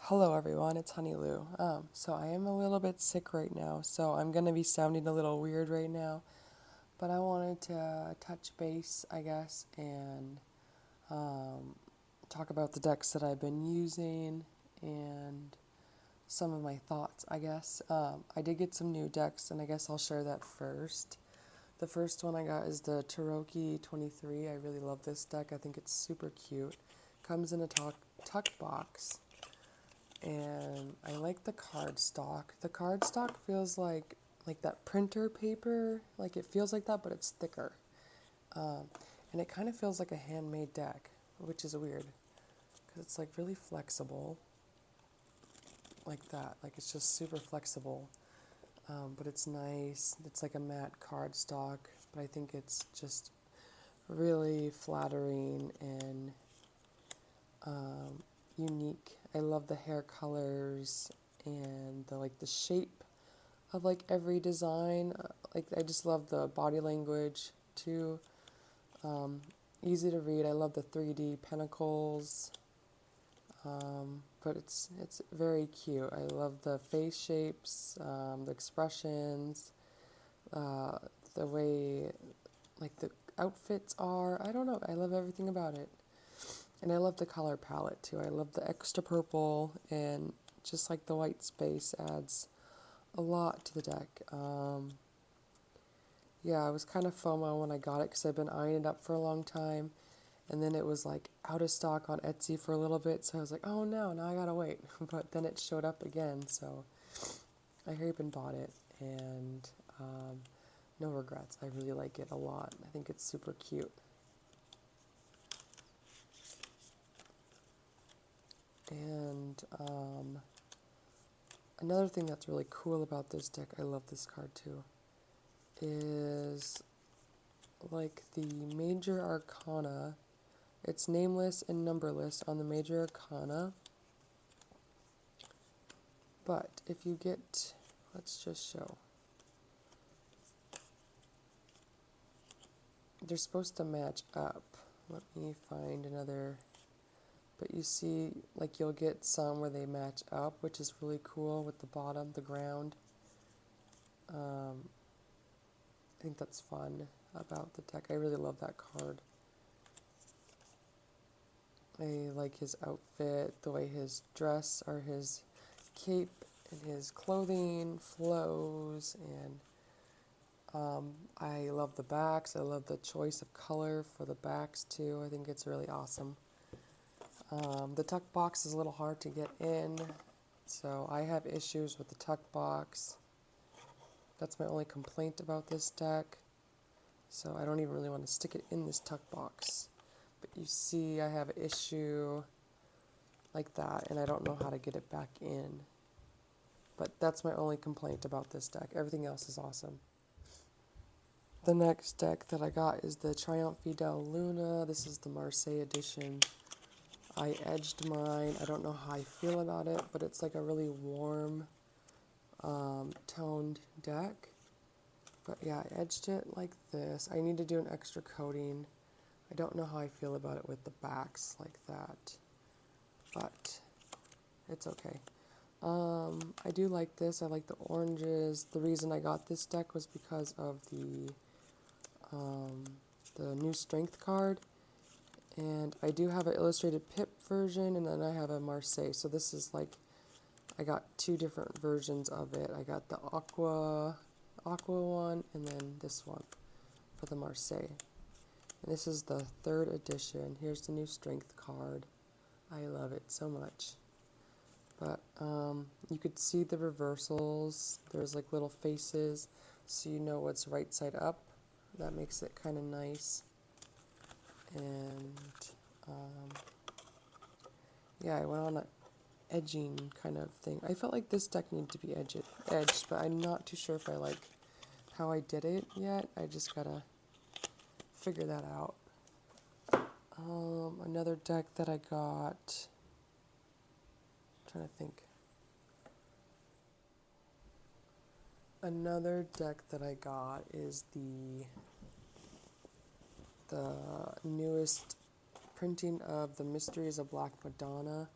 Hello everyone, it's Honey Lou. So I am a little bit sick right now, so I'm gonna be sounding a little weird right now, but I wanted to touch base, I guess, and um, talk about the decks that I've been using and some of my thoughts, I guess. I did get some new decks, and I guess I'll share that first. The first one I got is the Taroki 23. I really love this deck. I think it's super cute. Comes in a tuck box. And I like the cardstock. The cardstock feels like that printer paper, like it feels like that, but it's thicker. Um, and it kind of feels like a handmade deck, which is weird because it's like really flexible, like that. Like it's just super flexible, but it's nice. It's like a matte cardstock, but I think it's just really flattering and unique. I love the hair colors and the shape of like every design. Like I just love the body language too. Um, Easy to read. I love the 3D pentacles. But it's very cute. I love the face shapes, the expressions, uh, the way like the outfits are. I don't know. I love everything about it. And I love the color palette too. I love the extra purple and just like the white space adds a lot to the deck. Yeah, I was kind of FOMO when I got it because I've been eyeing it up for a long time. And then it was like out of stock on Etsy for a little bit. So I was like, oh no, now I gotta wait. But then it showed up again. So I hurried up and bought it. And no regrets. I really like it a lot. I think it's super cute. And another thing that's really cool about this deck, I love this card too, is like the major arcana. It's nameless and numberless on the major arcana. But if you get, let's just show. They're supposed to match up. Let me find another. But you see, like you'll get some where they match up, which is really cool with the bottom, the ground. I think that's fun about the deck. I really love that card. I like his outfit, the way his dress or his cape and his clothing flows, and I love the backs. I love the choice of color for the backs too. I think it's really awesome. The tuck box is a little hard to get in, so I have issues with the tuck box. That's my only complaint about this deck. So I don't even really want to stick it in this tuck box. But you see I have an issue like that, and I don't know how to get it back in. But that's my only complaint about this deck. Everything else is awesome. The next deck that I got is the Triumph del Luna. This is the Marseille edition. I edged mine. I don't know how I feel about it, but it's like a really warm, toned deck. But yeah, I edged it like this. I need to do an extra coating. I don't know how I feel about it with the backs like that, but it's okay. I do like this. I like the oranges. The reason I got this deck was because of the new strength card. And I do have an illustrated Pip version, and then I have a Marseille. So this is like, I got two different versions of it. I got the aqua one, and then this one for the Marseille. And this is the third edition. Here's the new strength card. I love it so much. But you could see the reversals. There's like little faces, so you know what's right side up. That makes it kind of nice. And yeah, I went on an edging kind of thing. I felt like this deck needed to be edged, but I'm not too sure if I like how I did it yet. I just gotta figure that out. Another deck that I got. I'm trying to think. Another deck that I got is the newest printing of the Mysteries of Black Madonna.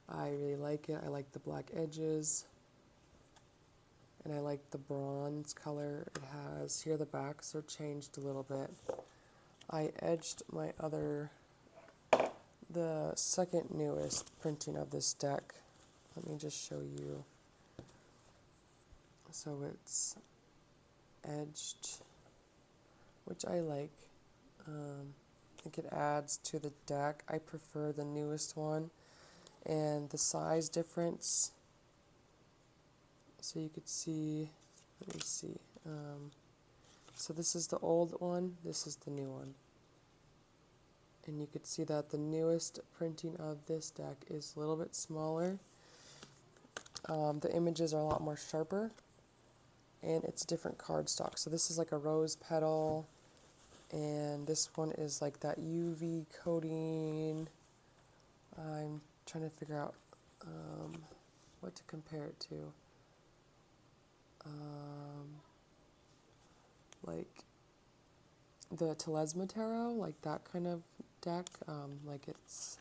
I really like it. I like the black edges, and I like the bronze color it has. Here the backs are changed a little bit. I edged my the second newest printing of this deck. Let me just show you. So it's edged, which I like. I think it adds to the deck. I prefer the newest one. And the size difference, so you could see, let me see. So this is the old one, this is the new one. And you could see that the newest printing of this deck is a little bit smaller. The images are a lot more sharper, and it's different cardstock. So this is like a rose petal, and this one is like that UV coating. I'm trying to figure out what to compare it to. Like the Telesma Tarot, like that kind of deck, like it's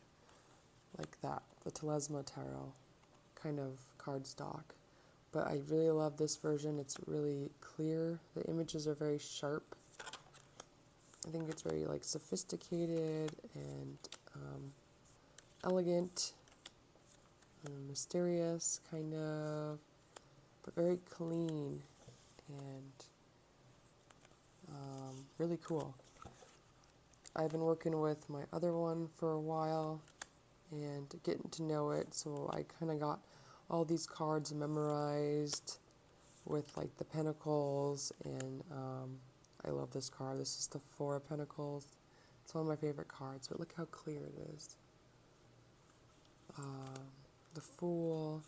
like that, the Telesma Tarot kind of cardstock. But I really love this version. It's really clear. The images are very sharp. I think it's very like sophisticated and elegant and mysterious kind of, but very clean and really cool. I've been working with my other one for a while and getting to know it, so I kind of got all these cards memorized with like the Pentacles, and I love this card. This is the Four of Pentacles. It's one of my favorite cards, but look how clear it is. The Fool.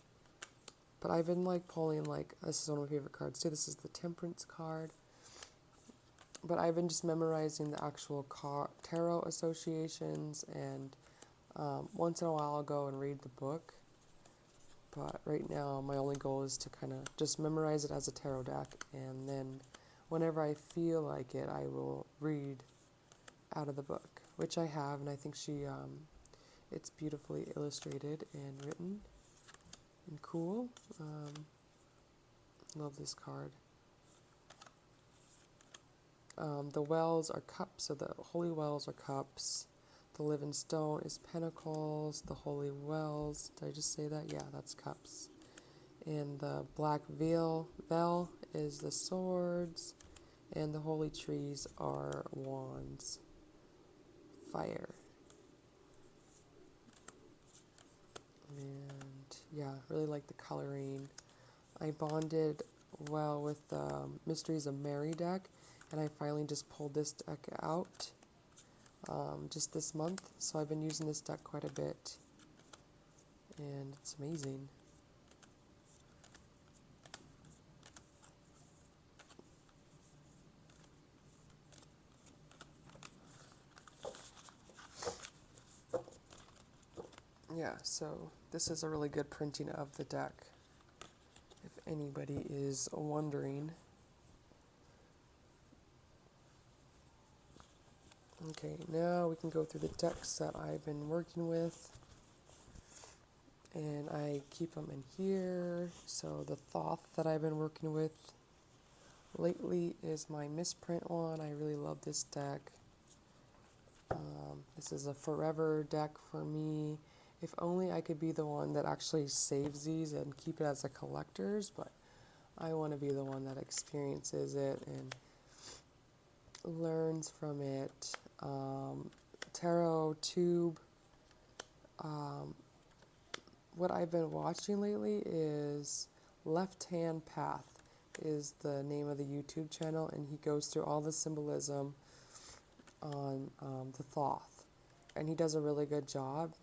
But I've been like pulling, like, this is one of my favorite cards too. This is the Temperance card. But I've been just memorizing the actual tarot associations, and once in a while I'll go and read the book. But right now my only goal is to kind of just memorize it as a tarot deck, and then whenever I feel like it, I will read out of the book, which I have, and I think it's beautifully illustrated and written and cool. Love this card. The wells are cups, so the holy wells are cups. The living stone is pentacles. The holy wells, did I just say that? Yeah, that's cups. And the black veil is the swords. And the holy trees are wands. Fire. And yeah, really like the coloring. I bonded well with the Mysteries of Mary deck, and I finally just pulled this deck out just this month, so I've been using this deck quite a bit, and it's amazing. Yeah, so this is a really good printing of the deck, if anybody is wondering. Okay, now we can go through the decks that I've been working with, and I keep them in here. So the Thoth that I've been working with lately is my misprint one. I really love this deck. This is a forever deck for me. If only I could be the one that actually saves these and keep it as a collector's, but I want to be the one that experiences it and learns from it. Tarot Tube. What I've been watching lately is Left Hand Path is the name of the YouTube channel, and he goes through all the symbolism on the Thoth, and he does a really good job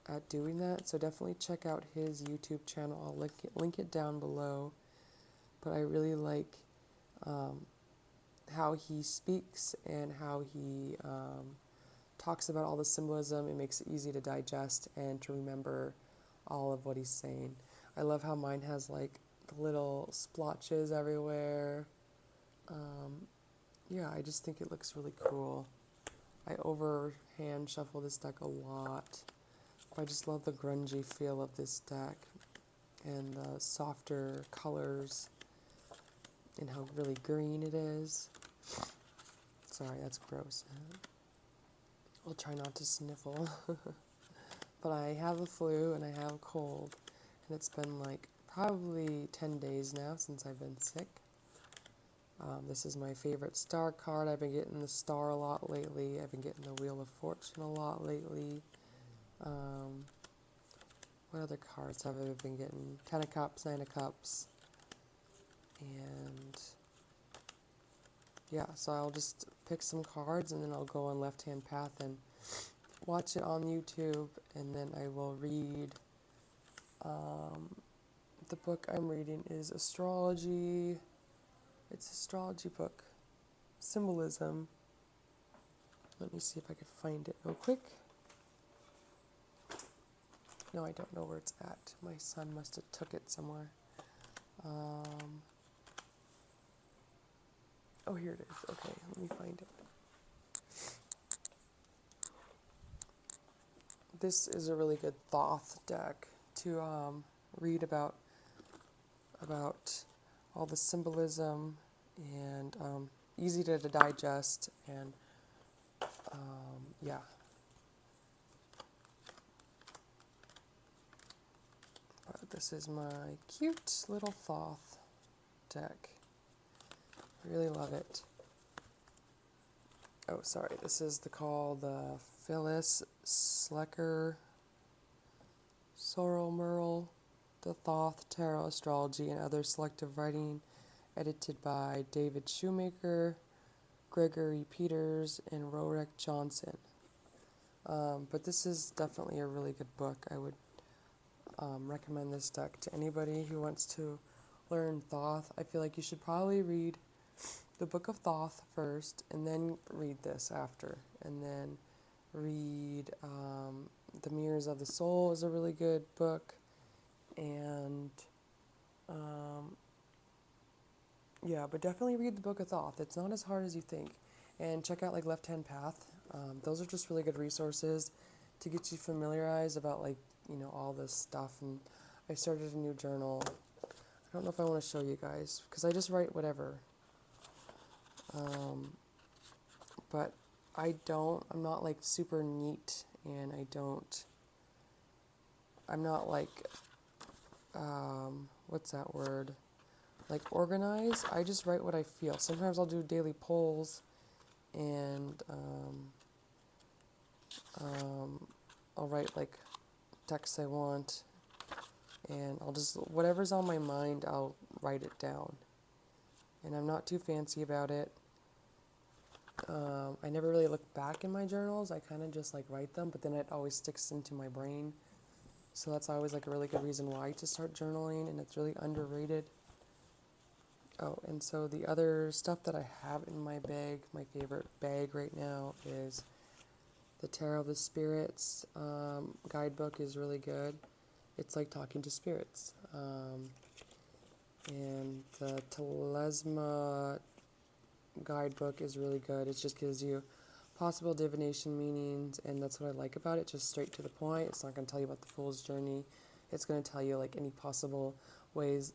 at doing that, so definitely check out his YouTube channel. I'll link it down below. But I really like how he speaks and how he talks about all the symbolism. It makes it easy to digest and to remember all of what he's saying. I love how mine has like the little splotches everywhere. Yeah, I just think it looks really cool. I overhand shuffle this deck a lot, I just love the grungy feel of this deck and the softer colors and how really green it is. Sorry, that's gross. I'll try not to sniffle. But I have the flu and I have a cold, and it's been like probably 10 days now since I've been sick. This is my favorite star card. I've been getting the star a lot lately. I've been getting the Wheel of Fortune a lot lately. What other cards have I been getting? 10 of Cups, 9 of Cups. And yeah, so I'll just pick some cards and then I'll go on Left Hand Path and watch it on YouTube, and then I will read. The book I'm reading is Astrology. It's an astrology book. Symbolism. Let me see if I can find it real quick. No, I don't know where it's at. My son must have took it somewhere. Oh, here it is. Okay, let me find it. This is a really good Thoth deck to read about all the symbolism, and easy to digest, and yeah. But this is my cute little Thoth deck. I really love it. Oh, sorry, this is called the Phyllis Slecker Sorrel Merle, the Thoth Tarot Astrology and Other Selective Writing, edited by David Shoemaker, Gregory Peters, and Rorek Johnson. But this is definitely a really good book. I would recommend this deck to anybody who wants to learn Thoth. I feel like you should probably read the Book of Thoth first, and then read this after, and then read The Mirrors of the Soul is a really good book, and yeah, but definitely read the Book of Thoth. It's not as hard as you think, and check out like Left Hand Path. Those are just really good resources to get you familiarized about all this stuff. And I started a new journal. I don't know if I want to show you guys because I just write whatever. But I'm not like super neat, and I'm not like, what's that word? Like organized. I just write what I feel. Sometimes I'll do daily polls, and I'll write like texts I want, and I'll just, whatever's on my mind, I'll write it down. And I'm not too fancy about it. I never really look back in my journals. I kind of just like write them, but then it always sticks into my brain. So that's always like a really good reason why to start journaling, and it's really underrated. Oh, and so the other stuff that I have in my bag, my favorite bag right now, is the Tarot of the Spirits guidebook is really good. It's like talking to spirits. And the Telesma guidebook is really good. It just gives you possible divination meanings, and that's what I like about it, just straight to the point. It's not going to tell you about the Fool's Journey. It's going to tell you like any possible ways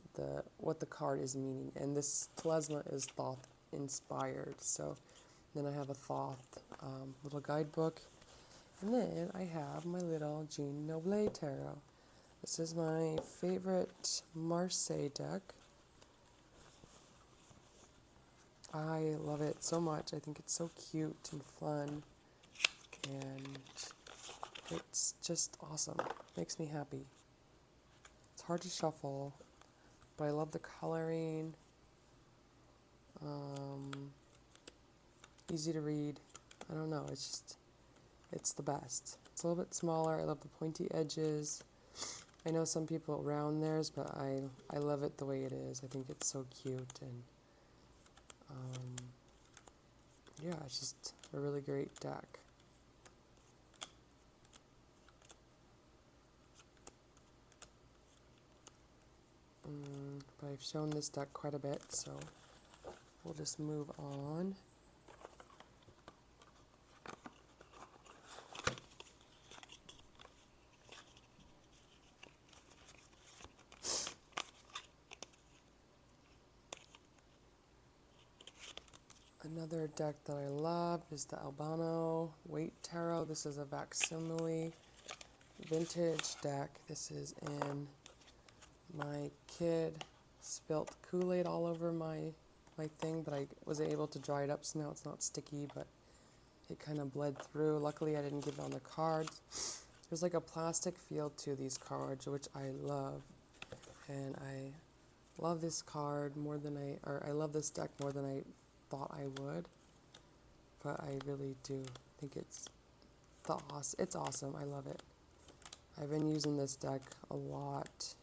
what the card is meaning. And this Telesma is Thoth inspired. So then I have a Thoth little guidebook, and then I have my little Jean Noble Tarot. This is my favorite Marseille deck. I love it so much. I think it's so cute and fun, and it's just awesome. Makes me happy. It's hard to shuffle, but I love the coloring. Easy to read. I don't know, it's the best. It's a little bit smaller. I love the pointy edges. I know some people round theirs, but I love it the way it is. I think it's so cute, and yeah, it's just a really great deck. But I've shown this deck quite a bit, so we'll just move on. Another deck that I love is the Albano Waite Tarot. This is a facsimile vintage deck. This is in my kid spilt Kool-Aid all over my thing, but I was able to dry it up, so now it's not sticky, but it kind of bled through. Luckily, I didn't give it on the cards. There's like a plastic feel to these cards, which I love, and I love this card more than I love this deck more than I thought I would, but I really do think it's awesome. I love it. I've been using this deck a lot,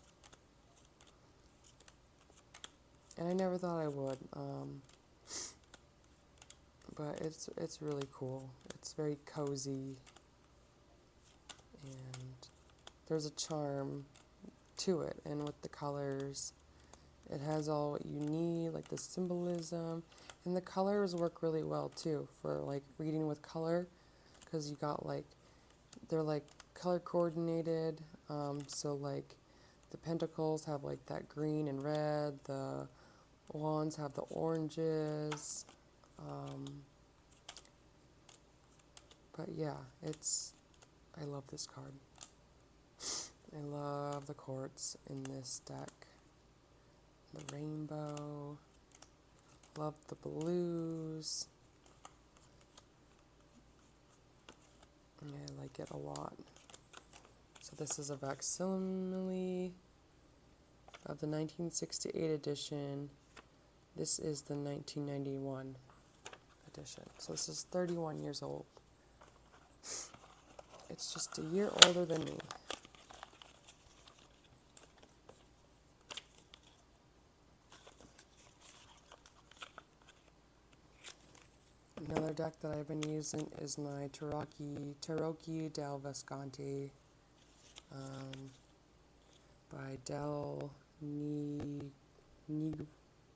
and I never thought I would, but it's really cool. It's very cozy, and there's a charm to it, and with the colors, it has all what you need, like the symbolism, and the colors work really well too for like reading with color, because you got like, they're like color coordinated, so like the pentacles have like that green and red, the wands have the oranges, but yeah, I love this card. I love the quartz in this deck. The rainbow. Love the blues. I like it a lot. So this is a facsimile of the 1968 edition. This is the 1991 edition. So this is 31 years old. It's just a year older than me. Another deck that I've been using is my Tarocchi del Visconti by Del Nigu.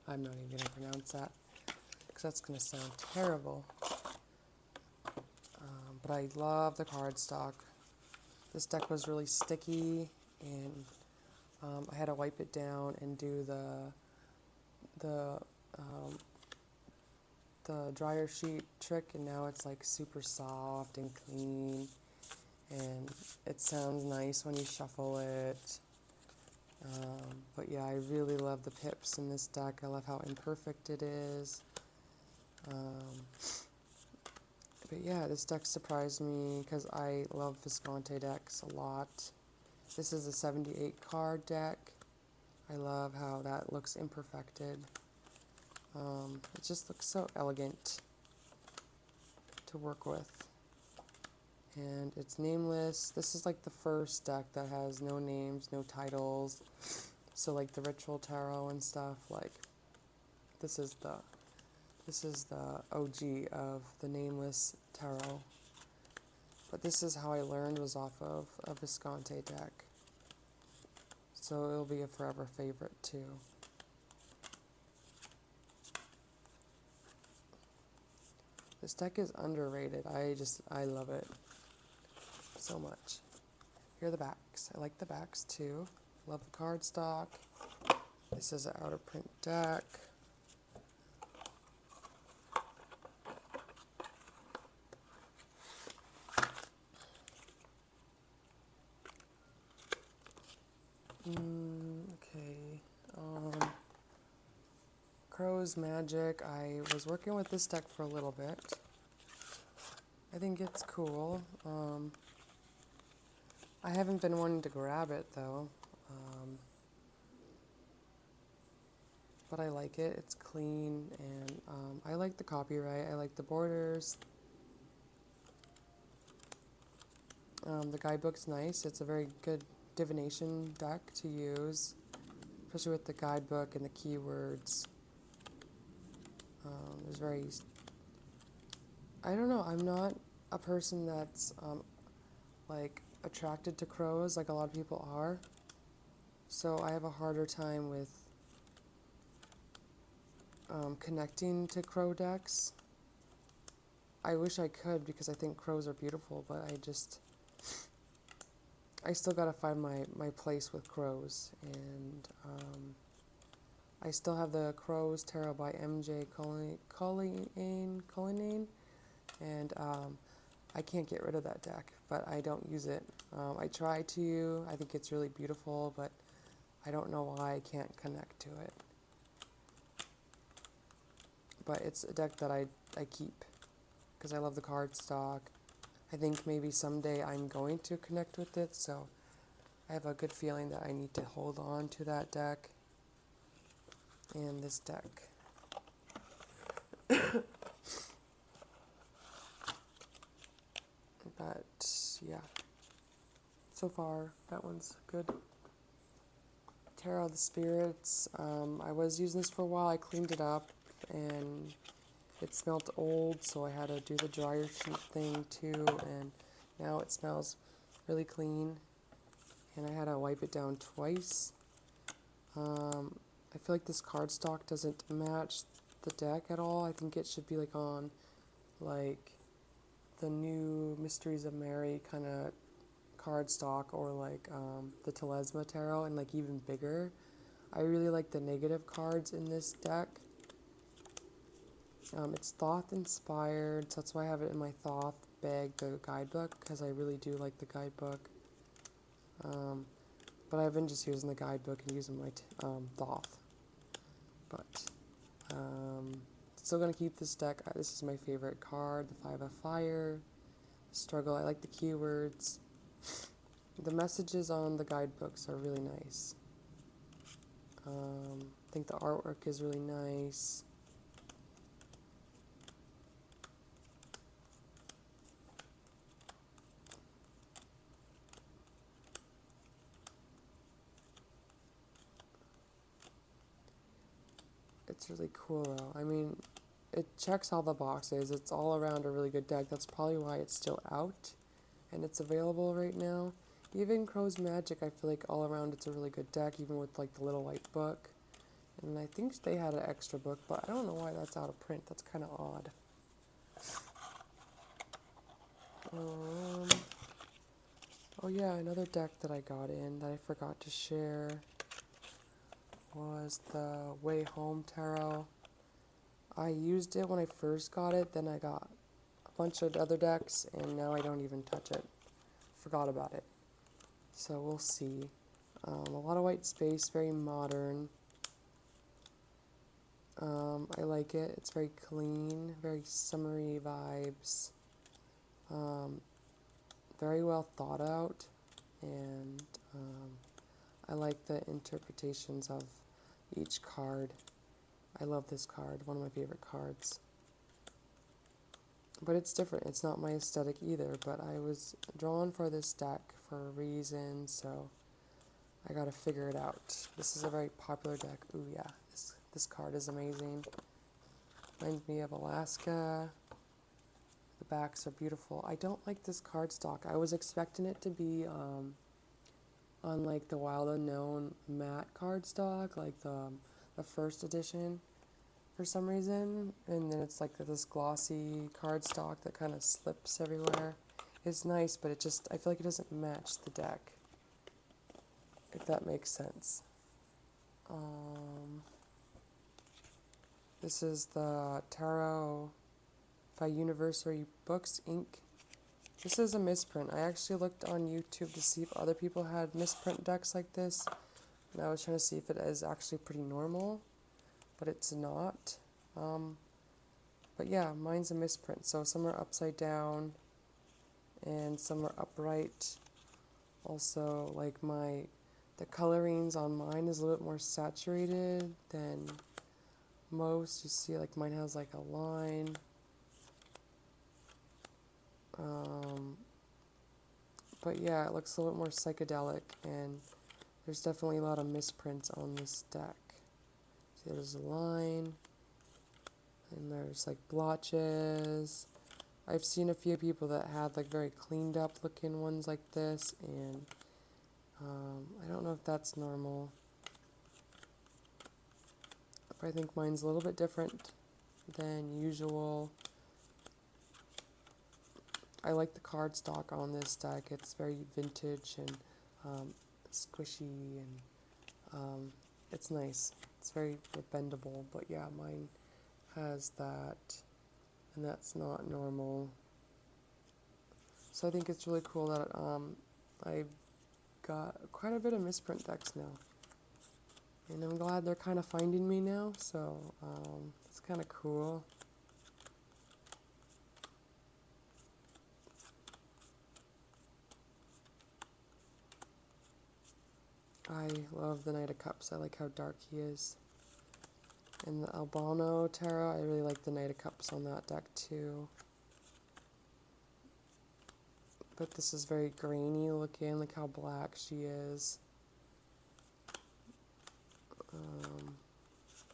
I'm not even going to pronounce that because that's going to sound terrible. But I love the cardstock. This deck was really sticky, and I had to wipe it down and do the dryer sheet trick, and now it's like super soft and clean, and it sounds nice when you shuffle it. But yeah, I really love the pips in this deck. I love how imperfect it is. But yeah, this deck surprised me because I love Visconti decks a lot. This is a 78 card deck. I love how that looks imperfected. It just looks so elegant to work with. And it's nameless. This is like the first deck that has no names, no titles. So like the Ritual Tarot and stuff, like this is the OG of the nameless tarot. But this is how I learned, was off of a Visconti deck. So it'll be a forever favorite too. This deck is underrated. I love it so much. Here are the backs. I like the backs too. Love the cardstock. This is an out of print deck. Okay. Crow's Magic. I was working with this deck for a little bit. I think it's cool. I haven't been wanting to grab it though. But I like it. It's clean, and I like the copyright. I like the borders. The guidebook's nice. It's a very good divination deck to use, especially with the guidebook and the keywords. There's very, I don't know, I'm not a person that's like attracted to crows like a lot of people are, so I have a harder time with connecting to crow decks. I wish I could, because I think crows are beautiful, but I still gotta find my place with crows, and I still have the Crows Tarot by MJ Cullinane, and I can't get rid of that deck, but I don't use it. I try to. I think it's really beautiful, but I don't know why I can't connect to it. But it's a deck that I keep because I love the card stock. I think maybe someday I'm going to connect with it, so I have a good feeling that I need to hold on to that deck and this deck. But yeah, so far that one's good. Tarot of the Spirits. I was using this for a while. I cleaned it up and it smelled old, so I had to do the dryer sheet thing too, and now it smells really clean, and I had to wipe it down twice. I feel like this cardstock doesn't match the deck at all. I think it should be like on like the new Mysteries of Mary kind of cardstock, or like the Telesma Tarot, and like even bigger. I really like the negative cards in this deck. It's Thoth inspired, so that's why I have it in my Thoth bag, the guidebook, because I really do like the guidebook. But I've been just using the guidebook and using my Thoth. But still gonna keep this deck. This is my favorite card, the Five of Fire. Struggle. I like the keywords. The messages on the guidebooks are really nice. I think the artwork is really nice. It's really cool though. I mean, it checks all the boxes. It's all around a really good deck. That's probably why it's still out and it's available right now. Even Crow's Magic, I feel like all around it's a really good deck, even with like the little white book. And I think they had an extra book, but I don't know why that's out of print. That's kind of odd. Oh yeah, another deck that I got in that I forgot to share was the Way Home Tarot. I used it when I first got it, then I got a bunch of other decks, and now I don't even touch it. Forgot about it. So we'll see. A lot of white space, very modern. I like it. It's very clean, very summery vibes. Very well thought out, and I like the interpretations of each card. I love this card, one of my favorite cards. But it's different. It's not my aesthetic either, but I was drawn for this deck for a reason, so I gotta figure it out. This is a very popular deck. Ooh yeah, this card is amazing. Reminds me of Alaska. The backs are beautiful. I don't like this cardstock. I was expecting it to be on like the Wild Unknown matte cardstock, like the first edition for some reason, and then it's like this glossy cardstock that kind of slips everywhere. It's nice, but it just, I feel like it doesn't match the deck, if that makes sense. This is the Tarot by University Books, Inc. This is a misprint. I actually looked on YouTube to see if other people had misprint decks like this, and I was trying to see if it is actually pretty normal, but it's not. But yeah, mine's a misprint. So some are upside down, and some are upright. Also, like the colorings on mine is a little bit more saturated than most. You see, like mine has like a line. But yeah, it looks a little bit more psychedelic, and there's definitely a lot of misprints on this deck. See, there's a line, and there's like blotches. I've seen a few people that had like very cleaned up looking ones like this, and I don't know if that's normal. But I think mine's a little bit different than usual. I like the cardstock on this deck. It's very vintage and squishy, and it's nice. It's very bendable, but yeah, mine has that, and that's not normal. So I think it's really cool that I've got quite a bit of misprint decks now. And I'm glad they're kind of finding me now, so it's kind of cool. I love the Knight of Cups. I like how dark he is. And the Albano Tarot, I really like the Knight of Cups on that deck too. But this is very grainy looking. Look how black she is.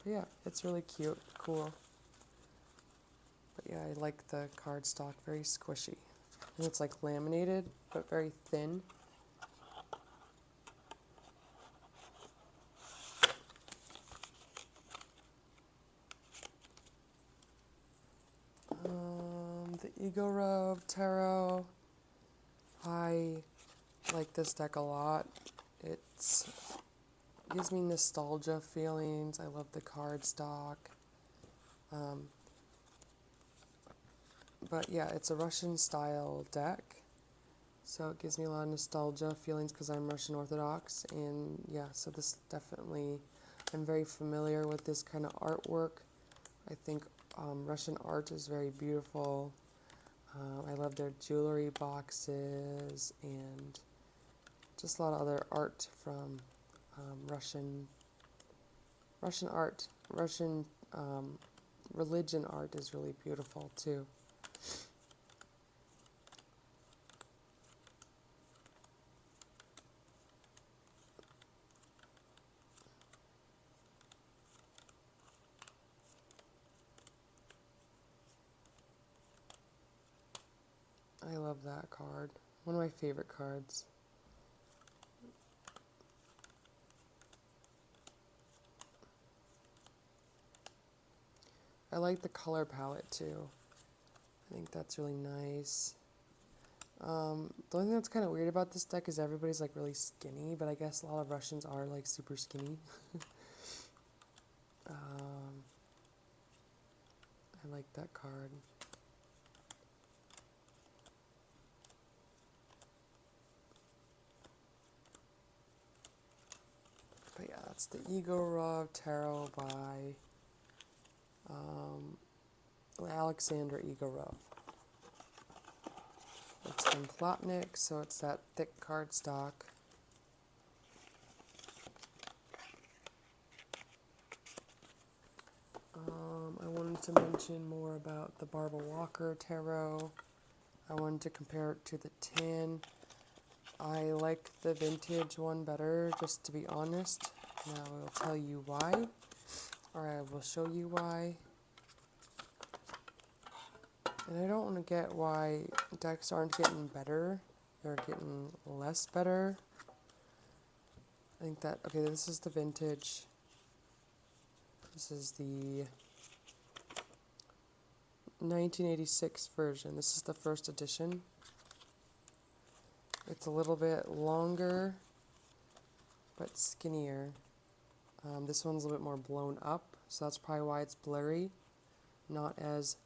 Yeah, it's really cute, cool. But yeah, I like the cardstock, very squishy. And it's like laminated, but very thin. The Igorov Tarot, I like this deck a lot. It gives me nostalgia feelings. I love the cardstock. But yeah, it's a Russian style deck, so it gives me a lot of nostalgia feelings because I'm Russian Orthodox. And yeah, so this definitely, I'm very familiar with this kind of artwork. I think Russian art is very beautiful. I love their jewelry boxes and just a lot of other art from Russian art. Russian religion art is really beautiful too. I love that card. One of my favorite cards. I like the color palette too. I think that's really nice. The only thing that's kind of weird about this deck is everybody's like really skinny, but I guess a lot of Russians are like super skinny. I like that card. But yeah, that's the Igorov Tarot by Alexander Igorov. It's from Plotnik, so it's that thick cardstock. I wanted to mention more about the Barbara Walker Tarot. I wanted to compare it to the tin. I like the vintage one better, just to be honest. Now I will tell you why, or I will show you why. And I don't want to get why decks aren't getting better. They're getting less better. I think that, okay, this is the vintage. This is the 1986 version. This is the first edition. It's a little bit longer, but skinnier. This one's a little bit more blown up, so that's probably why it's blurry. Not as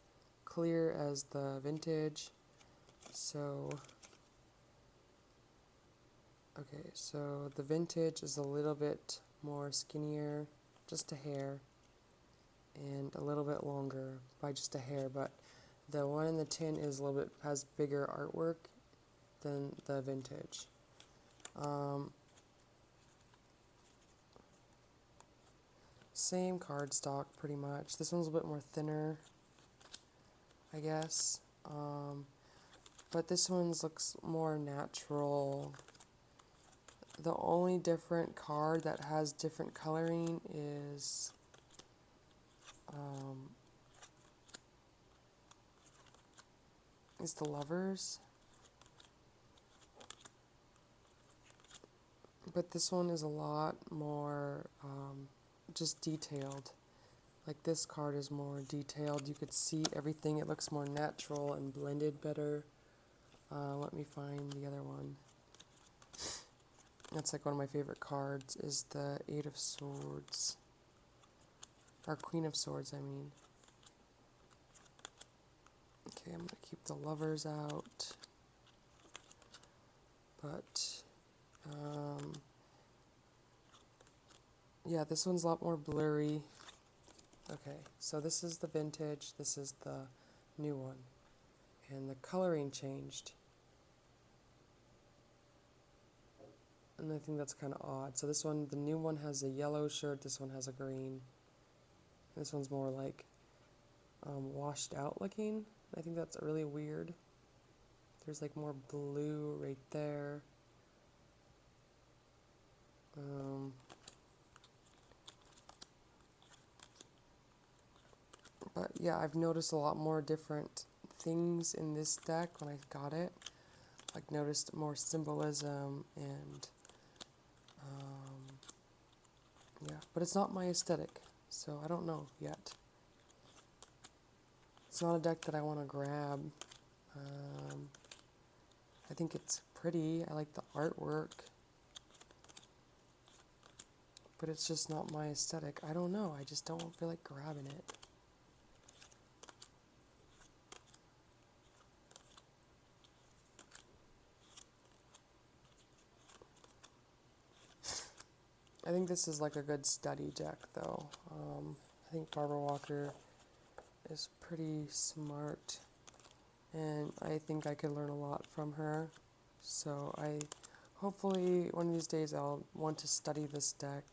clear as the vintage. So, okay, so the vintage is a little bit more skinnier, just a hair, and a little bit longer by just a hair, but the one in the tin is a little bit, has bigger artwork than the vintage. Same cardstock pretty much. This one's a bit more thinner, I guess. But this one looks more natural. The only different card that has different coloring is the Lovers. But this one is a lot more just detailed. Like this card is more detailed. You could see everything. It looks more natural and blended better. Let me find the other one. That's like one of my favorite cards is the Eight of Swords. Or Queen of Swords, I mean. Okay, I'm going to keep the Lovers out. But, yeah, this one's a lot more blurry. Okay, so this is the vintage, this is the new one. And the coloring changed. And I think that's kind of odd. So this one, the new one has a yellow shirt, this one has a green. This one's more like washed out looking. I think that's really weird. There's like more blue right there. But yeah, I've noticed a lot more different things in this deck when I got it. Like noticed more symbolism and yeah, but it's not my aesthetic, so I don't know yet. It's not a deck that I want to grab. I think it's pretty. I like the artwork. But it's just not my aesthetic. I don't know. I just don't feel like grabbing it. I think this is like a good study deck, though. I think Barbara Walker is pretty smart, and I think I could learn a lot from her. So hopefully one of these days I'll want to study this deck.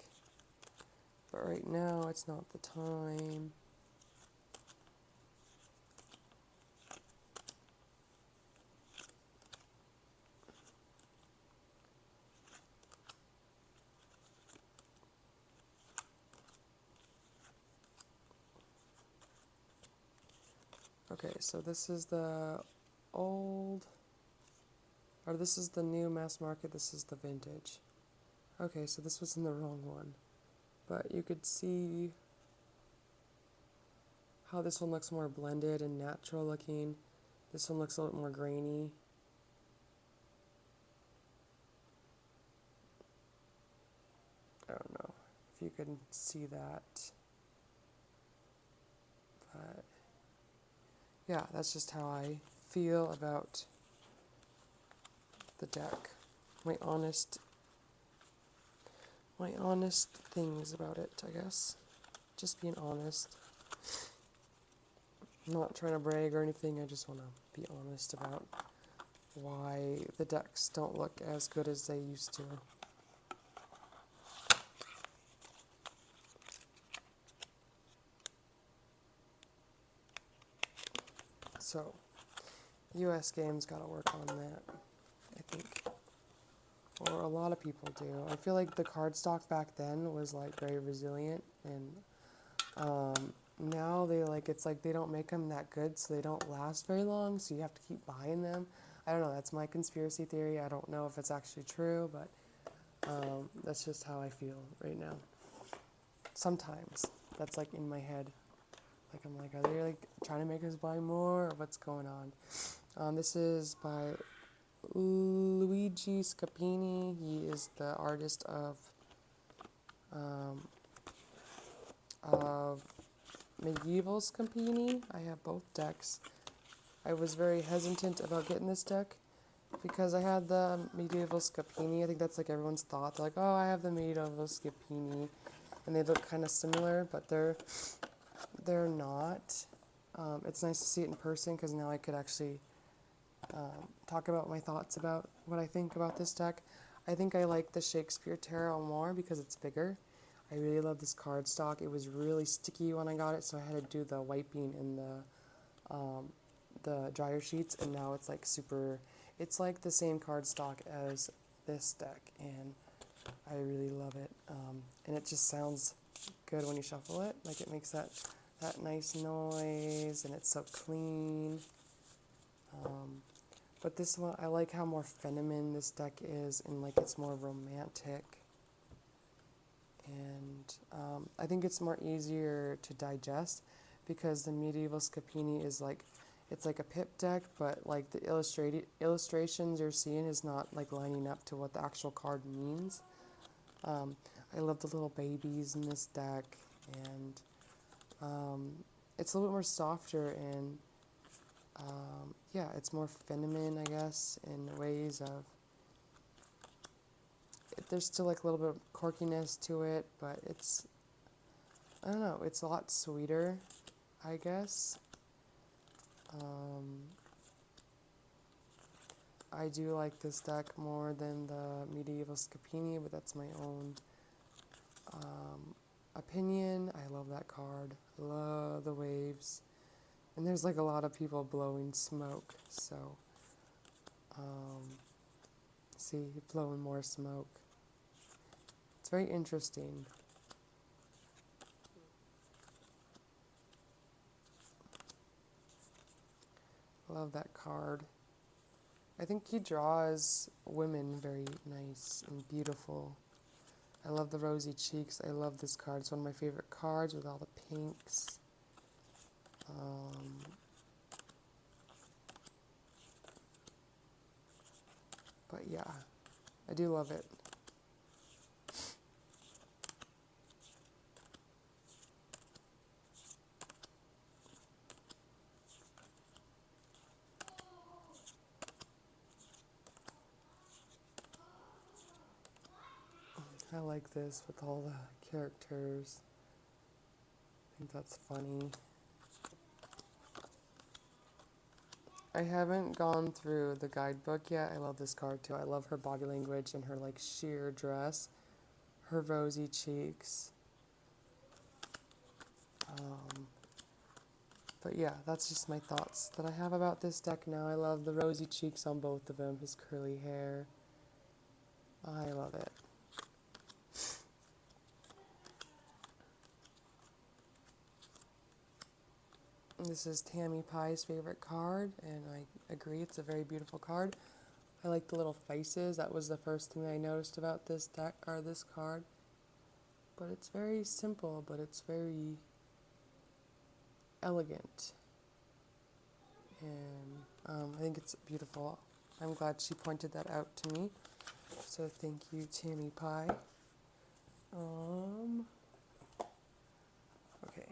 But right now it's not the time. Okay, so this is the old, or this is the new mass market, this is the vintage. Okay, so this was in the wrong one. But you could see how this one looks more blended and natural looking. This one looks a little more grainy. I don't know if you can see that. But yeah, that's just how I feel about the deck. My honest things about it, I guess. Just being honest. I'm not trying to brag or anything, I just want to be honest about why the decks don't look as good as they used to. So, US Games gotta work on that, I think. Or a lot of people do. I feel like the cardstock back then was like very resilient, and now it's like they don't make them that good, so they don't last very long, so you have to keep buying them. I don't know, that's my conspiracy theory. I don't know if it's actually true, but that's just how I feel right now. Sometimes that's like in my head. Like I'm like, are they like trying to make us buy more, or what's going on? This is by Luigi Scapini. He is the artist of Medieval Scapini. I have both decks. I was very hesitant about getting this deck because I had the Medieval Scapini. I think that's like everyone's thought. They're like, oh, I have the Medieval Scapini, and they look kind of similar, but they're not. It's nice to see it in person because now I could actually talk about my thoughts about what I think about this deck. I think I like the Shakespeare Tarot more because it's bigger. I really love this cardstock. It was really sticky when I got it, so I had to do the wiping in the dryer sheets, and now it's like super, it's like the same cardstock as this deck, and I really love it. And it just sounds good when you shuffle it. Like it makes that nice noise, and it's so clean. But this one, I like how more feminine this deck is, and like it's more romantic. And I think it's more easier to digest because the Medieval Scapini is like, it's like a pip deck, but like the illustrations you're seeing is not like lining up to what the actual card means. Um, I love the little babies in this deck, and it's a little bit more softer and yeah, it's more feminine, I guess, in ways of there's still like a little bit of quirkiness to it, but it's, I don't know, it's a lot sweeter, I guess. I do like this deck more than the Medieval Scapini, but that's my own opinion. I love that card. I love the waves. And there's like a lot of people blowing smoke, so see, blowing more smoke. It's very interesting. Love that card. I think he draws women very nice and beautiful. I love the rosy cheeks. I love this card. It's one of my favorite cards with all the pinks. But yeah, I do love it. I like this with all the characters. I think that's funny. I haven't gone through the guidebook yet. I love this card too. I love her body language and her like sheer dress, her rosy cheeks. But yeah, that's just my thoughts that I have about this deck now. I love the rosy cheeks on both of them, his curly hair. I love it. This is Tammy Pie's favorite card, and I agree, it's a very beautiful card. I like the little faces. That was the first thing I noticed about this deck, or this card. But it's very simple, but it's very elegant. And I think it's beautiful. I'm glad she pointed that out to me. So thank you, Tammy Pie. Okay.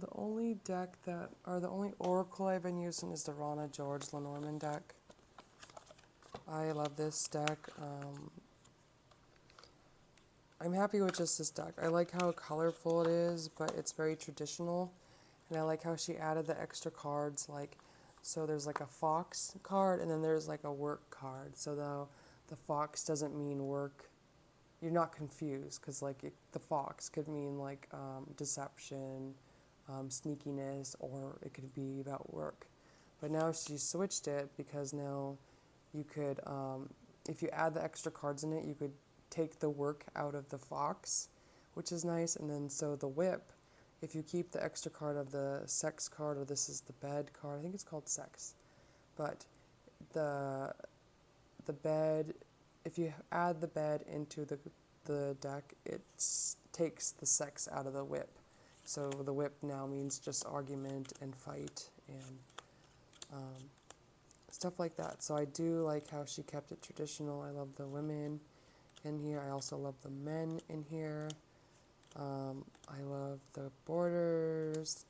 The only deck that, or the only oracle I've been using is the Rana George Lenormand deck. I love this deck. I'm happy with just this deck. I like how colorful it is, but it's very traditional. And I like how she added the extra cards, like, so there's like a fox card, and then there's like a work card. So the fox doesn't mean work. You're not confused, because like the fox could mean like deception, sneakiness, or it could be about work. But now she switched it because now you could, if you add the extra cards in it, you could take the work out of the fox, which is nice. And then so the whip, if you keep the extra card of the sex card, or this is the bed card, I think it's called sex, but the bed, if you add the bed into the deck, it takes the sex out of the whip. So the whip now means just argument and fight and stuff like that. So I do like how she kept it traditional. I love the women in here. I also love the men in here. I love the borders.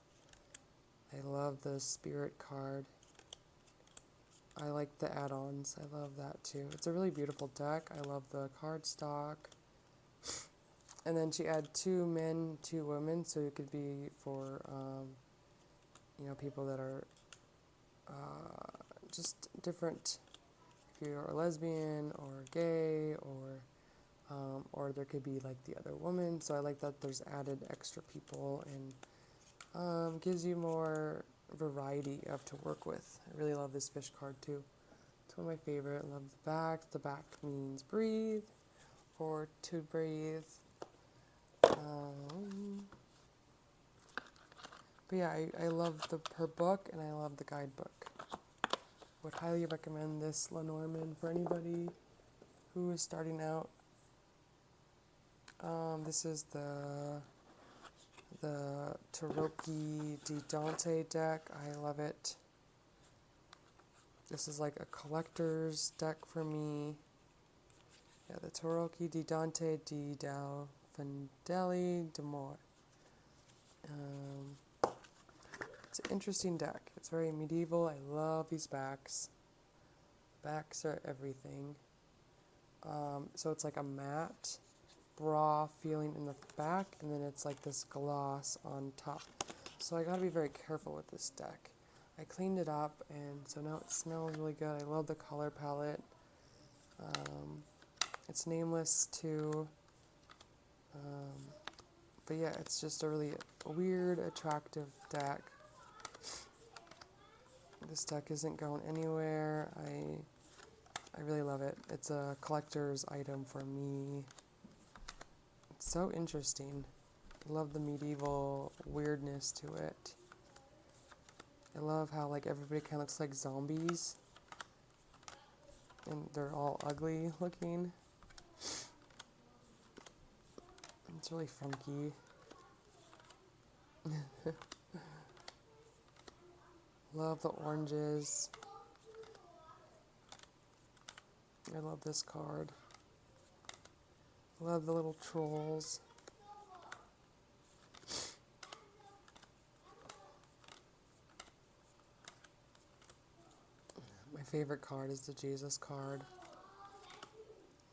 I love the spirit card. I like the add-ons. I love that too. It's a really beautiful deck. I love the card stock. And then she had 2 men, 2 women, so it could be for, you know, people that are just different. If you're a lesbian or gay, or there could be like the other woman. So I like that there's added extra people and gives you more variety of to work with. I really love this fish card too. It's one of my favorite. I love the back. The back means breathe or to breathe. But yeah, I love her book, and I love the guidebook. Would highly recommend this Lenormand for anybody who is starting out. This is the The Toroki Di Dante deck. I love it. This is like a collector's deck for me. Yeah, the Toroki Di Dante Di Dal Fandeli Demore. It's an interesting deck. It's very medieval. I love these backs. Backs are everything. So it's like a matte bra feeling in the back, and then it's like this gloss on top. So I gotta be very careful with this deck. I cleaned it up, and so now it smells really good. I love the color palette. It's nameless too. But yeah, it's just a really weird, attractive deck. This deck isn't going anywhere. I really love it. It's a collector's item for me. It's so interesting. I love the medieval weirdness to it. I love how like everybody kind of looks like zombies. And they're all ugly looking. It's really funky. Love the oranges. I love this card. Love the little trolls. My favorite card is the Jesus card.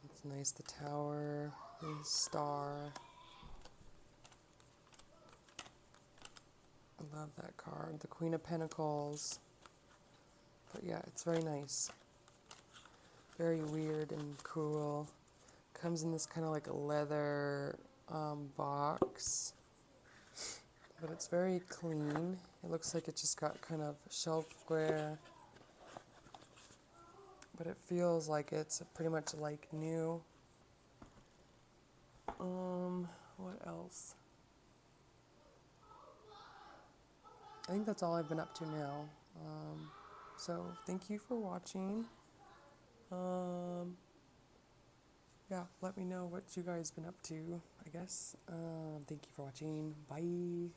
It's nice, the tower, the star. I love that card. The Queen of Pentacles. But yeah, it's very nice. Very weird and cool. Comes in this kind of like a leather box. But it's very clean. It looks like it just got kind of shelfware. But it feels like it's pretty much like new. What else? I think that's all I've been up to now. So thank you for watching. Yeah, let me know what you guys been up to, I guess. Thank you for watching. Bye.